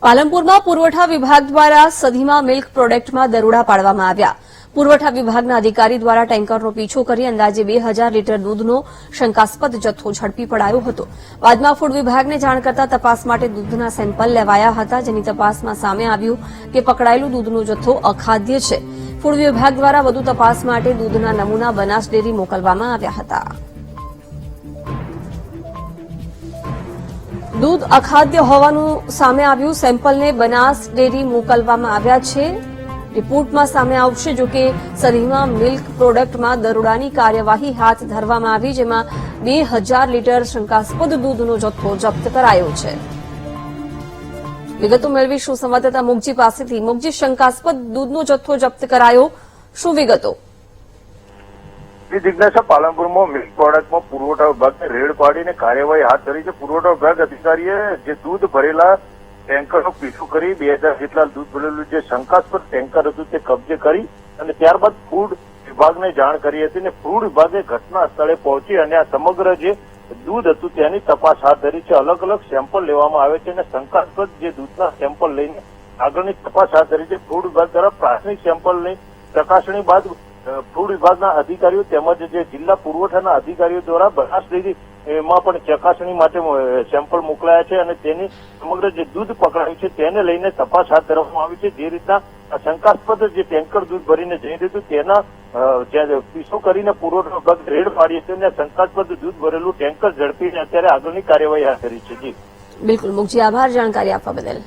પાલનપુરમાં પુરવઠા વિભાગ દ્વારા સધીમા મિલ્ક પ્રોડક્ટમાં દરોડા પાડવામાં આવ્યા। પુરવઠા વિભાગના અધિકારી દ્વારા ટેન્કરનો પીછો કરી અંદાજે 2000 લીટર દૂધનો શંકાસ્પદ જથ્થો ઝડપી પડાયો હતો। બાદમાં ફૂડ વિભાગને જાણ કરતા તપાસ માટે દૂધના સેમ્પલ લેવાયા હતા, જેની તપાસમાં સામે આવ્યું કે પકડાયેલું દૂધનો જથ્થો અખાદ્ય છે। ફૂડ વિભાગ દ્વારા વધુ તપાસ માટે દૂધના નમૂના બનાસ ડેરી મોકલવામાં આવ્યા હતા। દૂધ અખાદ્ય હોવાનું સામે આવ્યું। સેમ્પલને બનાસ ડેરી મોકલવામાં આવ્યા છે। રિપોર્ટમાં સામે આવશે। જો કે સધીમા મિલ્ક પ્રોડક્ટમાં દરોડાની કાર્યવાહી હાથ ધરવામાં આવી, જેમાં 2000 લીટર શંકાસ્પદ દૂધનો જથ્થો જપ્ત કરાયો છે। વિગતો મેળવીશું સંવાદદાતા મુગજી પાસેથી। મુગજી, શંકાસ્પદ દૂધનો જથ્થો જપ્ત કરાયો, શું વિગતો? જિજ્ઞાસા, પાલનપુરમાં મિલ્ક પ્રોડક્ટમાં પુરવઠા વિભાગને રેડ પાડીને કાર્યવાહી હાથ ધરી છે। પુરવઠા વિભાગ અધિકારીએ જે દૂધ ભરેલા ટેન્કરનો પીછો કરી 2000 જેટલા દૂધ ભરેલું જે શંકાસ્પદ ટેન્કર હતું તે કબજે કરી અને ત્યારબાદ ફૂડ વિભાગને જાણ કરી હતી અને ફૂડ વિભાગે ઘટના સ્થળે પહોંચી અને આ સમગ્ર જે દૂધ હતું તેની તપાસ હાથ ધરી છે। અલગ અલગ સેમ્પલ લેવામાં આવે છે અને શંકાસ્પદ જે દૂધના સેમ્પલ લઈને આગળની તપાસ હાથ ધરી છે। ફૂડ વિભાગ દ્વારા પ્રાથમિક સેમ્પલની ચકાસણી બાદ ફૂડ વિભાગના અધિકારીઓ તેમજ જે જિલ્લા પુરવઠાના અધિકારીઓ દ્વારા બનાસ ડેરીમાં પણ ચકાસણી માટે સેમ્પલ મોકલાયા છે અને તેની સમગ્ર જે દૂધ પકડાયું છે તેને લઈને તપાસ હાથ ધરવામાં આવી છે। જે રીતના શંકાસ્પદ જે ટેન્કર દૂધ ભરીને જઈ રહ્યું હતું તેના પીછો કરીને પુરવઠા વિભાગ રેડ પાડી છે અને શંકાસ્પદ દૂધ ભરેલું ટેન્કર ઝડપીને અત્યારે આગળની કાર્યવાહી હાથ ધરી છે। જી બિલકુલ મુગજી, આભાર જાણકારી આપવા બદલ।